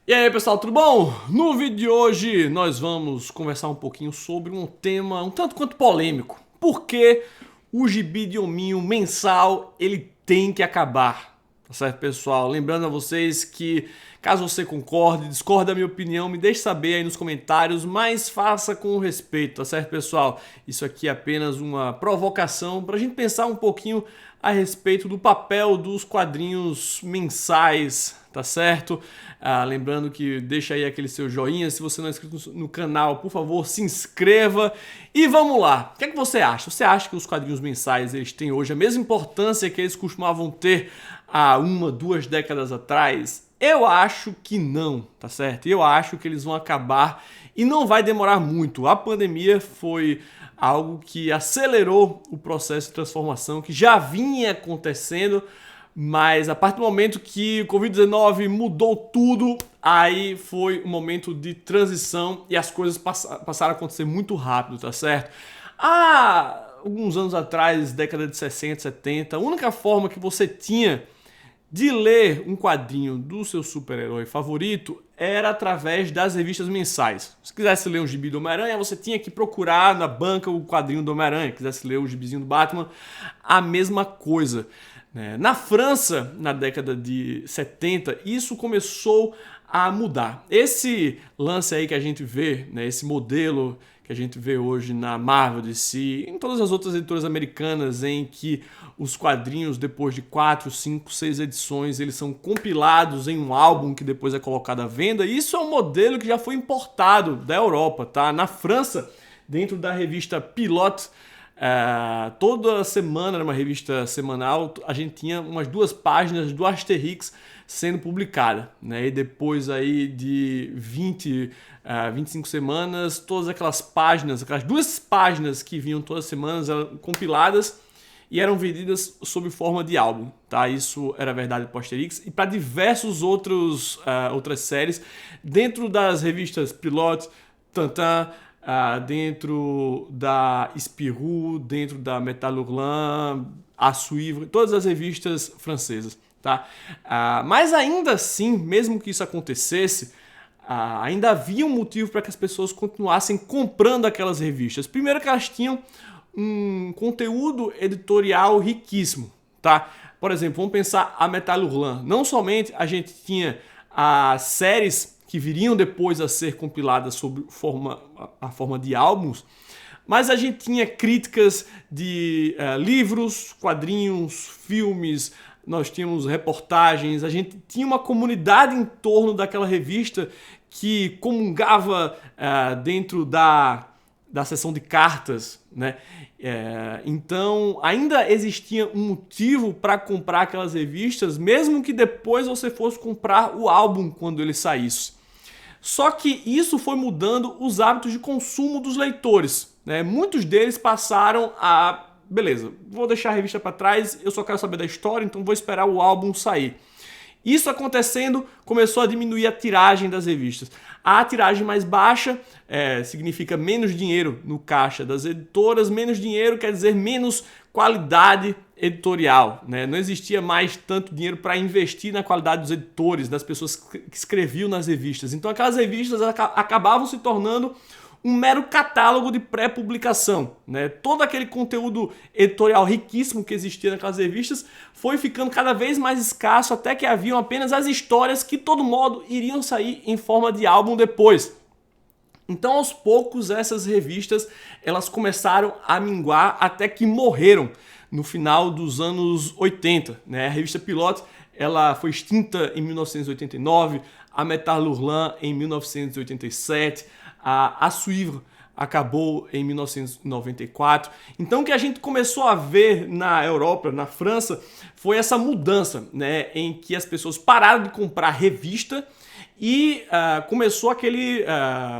E aí pessoal, tudo bom? No vídeo de hoje nós vamos conversar um pouquinho sobre um tema um tanto quanto polêmico. Por que o gibi de hominho mensal ele tem que acabar? Tá certo, pessoal? Lembrando a vocês que caso você concorde, discorde da minha opinião, me deixe saber aí nos comentários, mas faça com respeito, tá certo, pessoal? Isso aqui é apenas uma provocação para a gente pensar um pouquinho a respeito do papel dos quadrinhos mensais, tá certo? Lembrando que deixa aí aquele seu joinha, se você não é inscrito no canal, por favor, se inscreva. E vamos lá, o que é que você acha? Você acha que os quadrinhos mensais eles têm hoje a mesma importância que eles costumavam ter há 1, 2 décadas atrás? Eu acho que não, tá certo? Eu acho que eles vão acabar e não vai demorar muito. A pandemia foi algo que acelerou o processo de transformação que já vinha acontecendo, mas a partir do momento que o Covid-19 mudou tudo, aí foi um momento de transição e as coisas passaram a acontecer muito rápido, tá certo? Há alguns anos atrás, década de 60, 70, a única forma que você tinha de ler um quadrinho do seu super-herói favorito era através das revistas mensais. Se quisesse ler um gibi do Homem-Aranha, você tinha que procurar na banca o quadrinho do Homem-Aranha. Se quisesse ler o gibizinho do Batman, a mesma coisa. Na França, na década de 70, isso começou a mudar. Esse lance aí que a gente vê, esse modelo que a gente vê hoje na Marvel, DC, em todas as outras editoras americanas, em que os quadrinhos, depois de 4, 5, 6 edições, eles são compilados em um álbum que depois é colocado à venda. Isso é um modelo que já foi importado da Europa, tá? Na França, dentro da revista Pilote, toda semana, numa revista semanal, a gente tinha umas 2 páginas do Asterix sendo publicada, né? E depois aí de 25 semanas, todas aquelas páginas, aquelas 2 páginas que vinham todas as semanas eram compiladas e eram vendidas sob forma de álbum, tá? Isso era verdade para o Asterix e para diversos outras séries dentro das revistas Pilote, Tintin, dentro da Spirou, dentro da Metal Hurlant, A Suivre, todas as revistas francesas, tá? Mas ainda assim, mesmo que isso acontecesse, ainda havia um motivo para que as pessoas continuassem comprando aquelas revistas. Primeiro que elas tinham um conteúdo editorial riquíssimo, tá? Por exemplo, vamos pensar a Metal Hurlant. Não somente a gente tinha as séries que viriam depois a ser compiladas sob a forma de álbuns, mas a gente tinha críticas de livros, quadrinhos, filmes, nós tínhamos reportagens, a gente tinha uma comunidade em torno daquela revista que comungava dentro da seção de cartas, né? Então ainda existia um motivo para comprar aquelas revistas, mesmo que depois você fosse comprar o álbum quando ele saísse. Só que isso foi mudando os hábitos de consumo dos leitores, né? Muitos deles passaram a... beleza, vou deixar a revista para trás, eu só quero saber da história, então vou esperar o álbum sair. Isso acontecendo, começou a diminuir a tiragem das revistas. A tiragem mais baixa significa menos dinheiro no caixa das editoras, menos dinheiro quer dizer menos qualidade editorial, né? Não existia mais tanto dinheiro para investir na qualidade dos editores, das pessoas que escreviam nas revistas. Então aquelas revistas acabavam se tornando um mero catálogo de pré-publicação, né? Todo aquele conteúdo editorial riquíssimo que existia naquelas revistas foi ficando cada vez mais escasso, até que haviam apenas as histórias que, de todo modo, iriam sair em forma de álbum depois. Então, aos poucos, essas revistas elas começaram a minguar até que morreram no final dos anos 80, né? A revista Pilote ela foi extinta em 1989, a Metal Hurlant em 1987, a Suivre acabou em 1994. Então o que a gente começou a ver na Europa, na França, foi essa mudança, né, em que as pessoas pararam de comprar revista e começou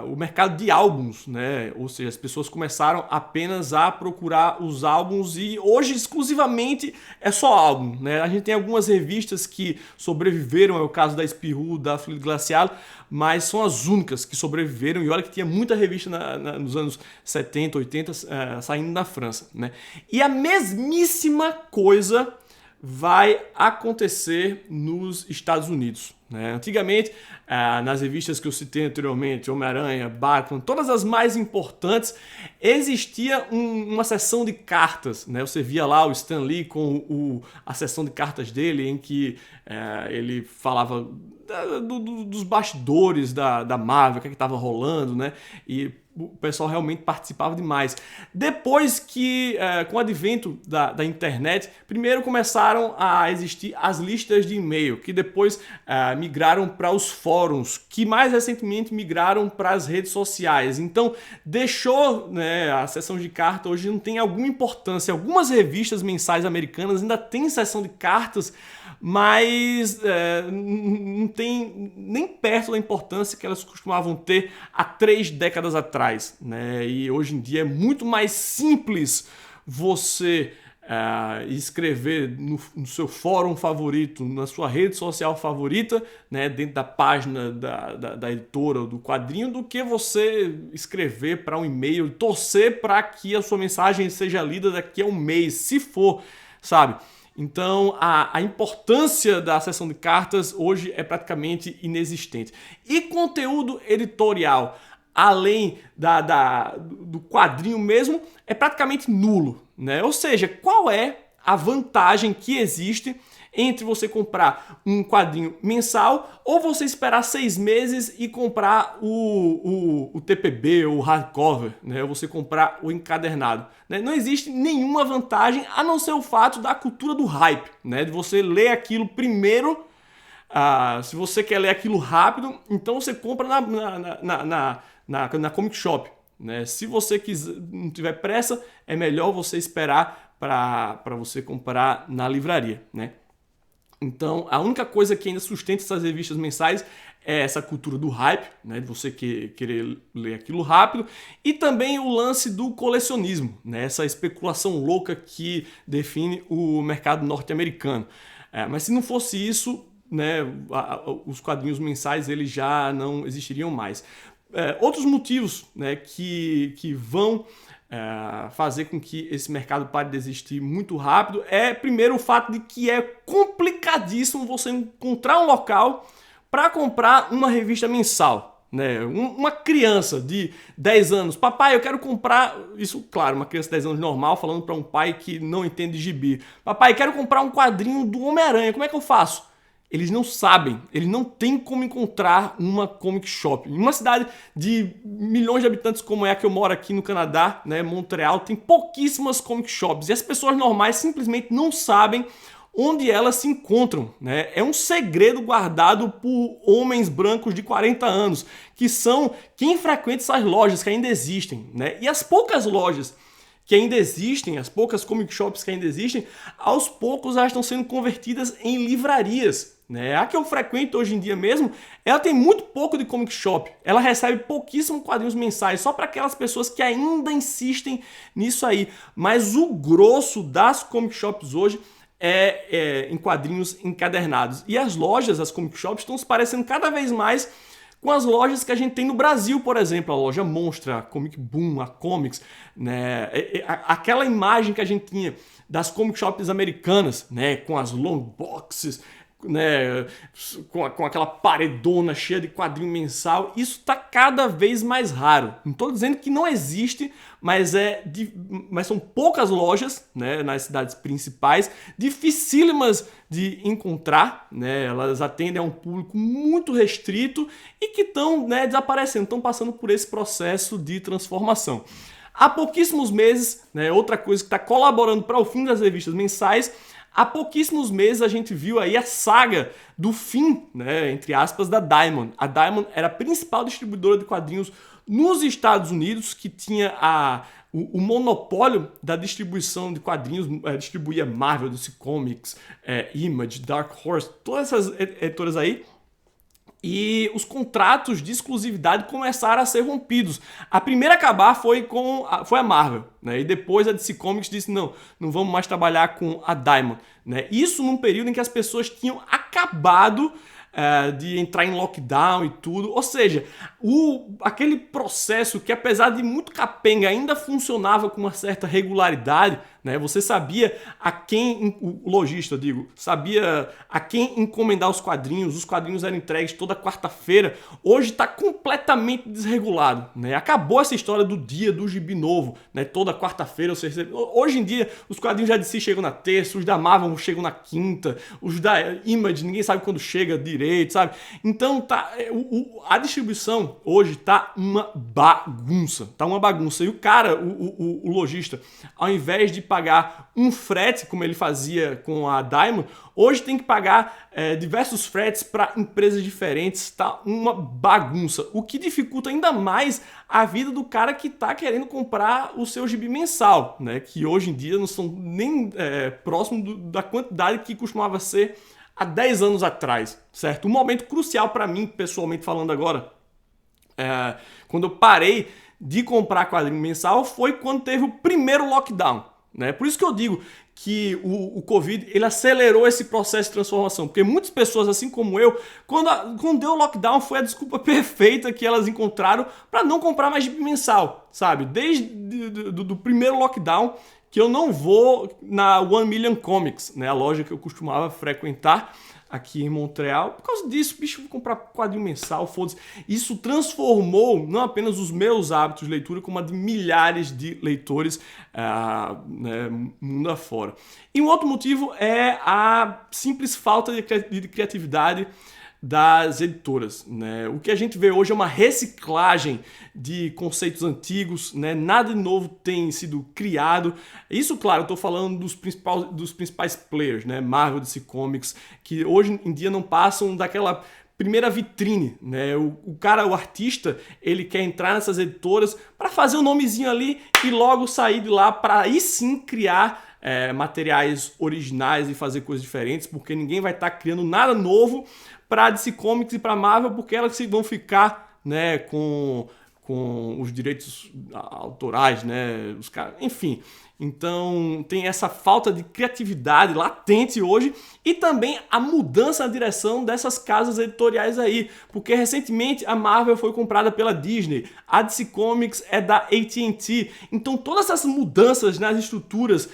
o mercado de álbuns, né? Ou seja, as pessoas começaram apenas a procurar os álbuns e hoje exclusivamente é só álbum, né? A gente tem algumas revistas que sobreviveram, é o caso da Spirou, da Fluido Glacial, mas são as únicas que sobreviveram e olha que tinha muita revista nos anos 70, 80 saindo da França, né? E a mesmíssima coisa vai acontecer nos Estados Unidos, né? Antigamente nas revistas que eu citei anteriormente, Homem-Aranha, Batman, todas as mais importantes, existia uma seção de cartas, né? Você via lá o Stan Lee com a seção de cartas dele, em que ele falava dos bastidores da Marvel, o que estava rolando, né? E o pessoal realmente participava demais. Depois que, com o advento da internet, primeiro começaram a existir as listas de e-mail, que depois migraram para os fóruns, que mais recentemente migraram para as redes sociais. Então, deixou, né, a seção de carta hoje não tem alguma importância. Algumas revistas mensais americanas ainda têm seção de cartas, mas não tem nem perto da importância que elas costumavam ter há 3 décadas atrás, né? E hoje em dia é muito mais simples você escrever no seu fórum favorito, na sua rede social favorita, né, dentro da página da editora ou do quadrinho, do que você escrever para um e-mail, torcer para que a sua mensagem seja lida daqui a um mês, se for, sabe? Então, a importância da seção de cartas hoje é praticamente inexistente. E conteúdo editorial, além do quadrinho mesmo, é praticamente nulo, né? Ou seja, qual é a vantagem que existe entre você comprar um quadrinho mensal ou você esperar 6 meses e comprar o TPB ou o hardcover, né? Ou você comprar o encadernado, né? Não existe nenhuma vantagem a não ser o fato da cultura do hype, né? De você ler aquilo primeiro. Se você quer ler aquilo rápido, então você compra na Comic Shop, né? Se você não tiver pressa, é melhor você esperar para você comprar na livraria, né? Então, a única coisa que ainda sustenta essas revistas mensais é essa cultura do hype, né, de você querer ler aquilo rápido, e também o lance do colecionismo, né, essa especulação louca que define o mercado norte-americano. Mas se não fosse isso, né, os quadrinhos mensais eles já não existiriam mais. Outros motivos, né, que vão fazer com que esse mercado pare de existir muito rápido é, primeiro, o fato de que é complicadíssimo você encontrar um local para comprar uma revista mensal, né? Uma criança de 10 anos, papai, eu quero comprar, isso, claro, uma criança de 10 anos normal falando para um pai que não entende gibi, papai, quero comprar um quadrinho do Homem-Aranha, como é que eu faço? Eles não sabem, eles não têm como encontrar uma comic shop. Em uma cidade de milhões de habitantes como é a que eu moro aqui no Canadá, né, Montreal, tem pouquíssimas comic shops. E as pessoas normais simplesmente não sabem onde elas se encontram, né? É um segredo guardado por homens brancos de 40 anos, que são quem frequenta essas lojas que ainda existem, né? E as poucas lojas que ainda existem, as poucas comic shops que ainda existem, aos poucos elas estão sendo convertidas em livrarias, né? A que eu frequento hoje em dia mesmo, ela tem muito pouco de comic shop. Ela recebe pouquíssimos quadrinhos mensais, só para aquelas pessoas que ainda insistem nisso aí. Mas o grosso das comic shops hoje é em quadrinhos encadernados. E as lojas, as comic shops, estão se parecendo cada vez mais com as lojas que a gente tem no Brasil, por exemplo, a loja Monstra, a Comic Boom, a Comics, né? Aquela imagem que a gente tinha das comic shops americanas, né? Com as long boxes, né? Com aquela paredona cheia de quadrinho mensal, isso está cada vez mais raro. Não estou dizendo que não existe, mas são poucas lojas, né, nas cidades principais, dificílimas de encontrar, né? Elas atendem a um público muito restrito e que estão, né, desaparecendo, estão passando por esse processo de transformação. Há pouquíssimos meses, né, outra coisa que está colaborando para o fim das revistas mensais, há pouquíssimos meses a gente viu aí a saga do fim, né, entre aspas, da Diamond. A Diamond era a principal distribuidora de quadrinhos nos Estados Unidos, que tinha o monopólio da distribuição de quadrinhos, distribuía Marvel, DC Comics, Image, Dark Horse, todas essas editoras aí. E os contratos de exclusividade começaram a ser rompidos. A primeira a acabar foi a Marvel, né? E depois a DC Comics disse, não vamos mais trabalhar com a Diamond, né? Isso num período em que as pessoas tinham acabado de entrar em lockdown e tudo. Ou seja, aquele processo que, apesar de muito capenga, ainda funcionava com uma certa regularidade, né? Você sabia a quem, o lojista, eu digo, sabia a quem encomendar os quadrinhos eram entregues toda quarta-feira. Hoje está completamente desregulado, né? Acabou essa história do dia do gibi novo, né? Toda quarta-feira você recebe. Hoje em dia, os quadrinhos já de si chegam na terça, os da Marvel chegam na quinta, os da Image, ninguém sabe quando chega direito, sabe? Então tá, a distribuição hoje tá uma bagunça, tá uma bagunça. E o cara, o lojista, ao invés de pagar um frete, como ele fazia com a Diamond, hoje tem que pagar diversos fretes para empresas diferentes, tá uma bagunça. O que dificulta ainda mais a vida do cara que tá querendo comprar o seu gibi mensal, né? Que hoje em dia não são nem próximo da quantidade que costumava ser há 10 anos atrás, certo? Um momento crucial para mim, pessoalmente falando agora, quando eu parei de comprar quadrinho mensal, foi quando teve o primeiro lockdown, né? Por isso que eu digo que o Covid ele acelerou esse processo de transformação, porque muitas pessoas, assim como eu, quando deu o lockdown, foi a desculpa perfeita que elas encontraram para não comprar mais gibi mensal, sabe? Desde do primeiro lockdown, que eu não vou na One Million Comics, né? A loja que eu costumava frequentar aqui em Montreal. Por causa disso, bicho, vou comprar quadrinho mensal, foda-se. Isso transformou não apenas os meus hábitos de leitura, como a de milhares de leitores né, mundo afora. E um outro motivo é a simples falta de criatividade das editoras, né? O que a gente vê hoje é uma reciclagem de conceitos antigos, né? Nada de novo tem sido criado. Isso, claro, eu estou falando dos principais players, né? Marvel, DC Comics, que hoje em dia não passam daquela primeira vitrine, né? O artista, ele quer entrar nessas editoras para fazer um nomezinho ali e logo sair de lá para aí sim criar materiais originais e fazer coisas diferentes, porque ninguém vai estar criando nada novo para DC Comics e para Marvel, porque elas vão ficar, né, com os direitos autorais, né, os caras, enfim. Então tem essa falta de criatividade latente hoje e também a mudança na direção dessas casas editoriais aí, porque recentemente a Marvel foi comprada pela Disney, a DC Comics é da AT&T, então todas essas mudanças nas estruturas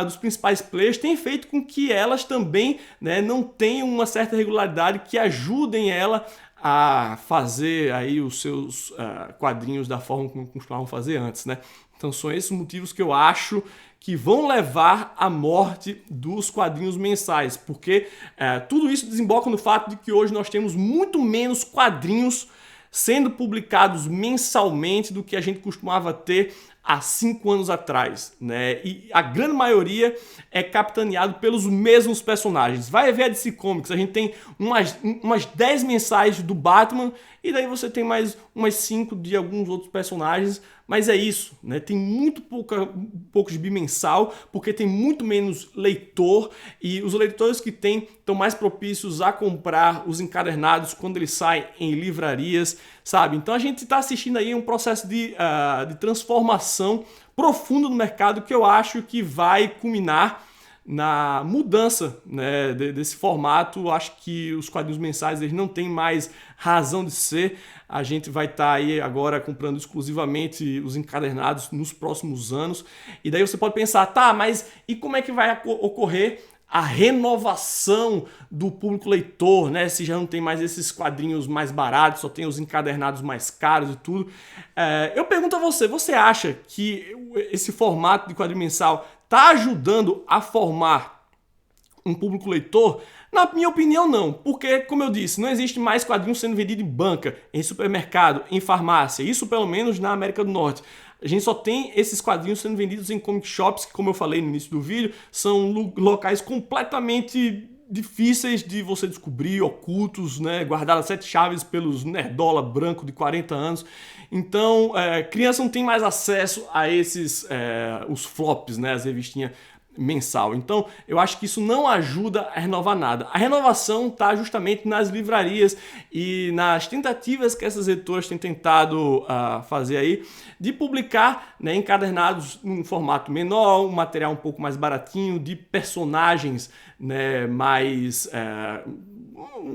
dos principais players têm feito com que elas também, né, não tenham uma certa regularidade que ajudem ela a fazer aí os seus quadrinhos da forma como costumavam fazer antes, né? Então são esses motivos que eu acho que vão levar à morte dos quadrinhos mensais, porque tudo isso desemboca no fato de que hoje nós temos muito menos quadrinhos sendo publicados mensalmente do que a gente costumava ter há 5 anos atrás, né? E a grande maioria é capitaneado pelos mesmos personagens. Vai ver a DC Comics, a gente tem umas 10 mensais do Batman e daí você tem mais umas 5 de alguns outros personagens, mas é isso, né? Tem muito pouco de bimensal, porque tem muito menos leitor e os leitores que tem estão mais propícios a comprar os encadernados quando eles saem em livrarias, sabe? Então a gente está assistindo aí um processo de transformação profunda no mercado que eu acho que vai culminar na mudança, né, desse formato. Eu acho que os quadrinhos mensais eles não têm mais razão de ser. A gente vai estar aí agora comprando exclusivamente os encadernados nos próximos anos. E daí você pode pensar, tá, mas e como é que vai ocorrer a renovação do público leitor, né? Se já não tem mais esses quadrinhos mais baratos, só tem os encadernados mais caros e tudo. Eu pergunto a você, você acha que esse formato de quadrinho mensal está ajudando a formar um público leitor? Na minha opinião, não. Porque, como eu disse, não existe mais quadrinhos sendo vendido em banca, em supermercado, em farmácia. Isso pelo menos na América do Norte. A gente só tem esses quadrinhos sendo vendidos em comic shops, que, como eu falei no início do vídeo, são locais completamente difíceis de você descobrir, ocultos, né? Guardados a 7 chaves pelos nerdola branco de 40 anos. Então, criança não tem mais acesso a esses, os flops, né? As revistinhas mensal. Então, eu acho que isso não ajuda a renovar nada. A renovação está justamente nas livrarias e nas tentativas que essas editoras têm tentado fazer aí de publicar, né, encadernados em um formato menor, um material um pouco mais baratinho, de personagens, né, mais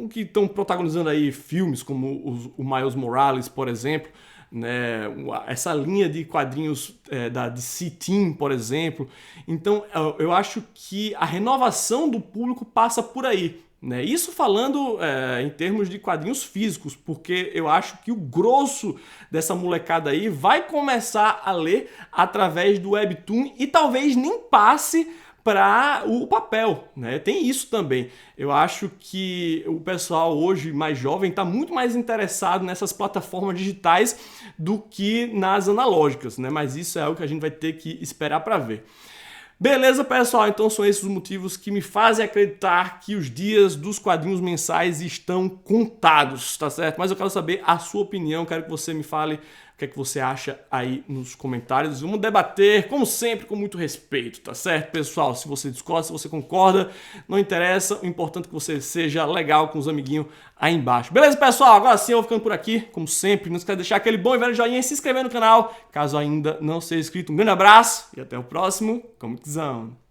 que estão protagonizando aí filmes como o Miles Morales, por exemplo, né? Essa linha de quadrinhos da DC Team, por exemplo. Então eu acho que a renovação do público passa por aí. Né? Isso falando em termos de quadrinhos físicos, porque eu acho que o grosso dessa molecada aí vai começar a ler através do Webtoon e talvez nem passe para o papel, né? Tem isso também. Eu acho que o pessoal hoje mais jovem está muito mais interessado nessas plataformas digitais do que nas analógicas, né? Mas isso é algo que a gente vai ter que esperar para ver. Beleza, pessoal? Então são esses os motivos que me fazem acreditar que os dias dos quadrinhos mensais estão contados, tá certo? Mas eu quero saber a sua opinião, quero que você me fale o que é que você acha aí nos comentários. Vamos debater, como sempre, com muito respeito, tá certo, pessoal? Se você discorda, se você concorda, não interessa. O importante é que você seja legal com os amiguinhos aí embaixo. Beleza, pessoal? Agora sim eu vou ficando por aqui, como sempre. Não esqueça de deixar aquele bom e velho joinha e se inscrever no canal, caso ainda não seja inscrito. Um grande abraço e até o próximo Comiczão.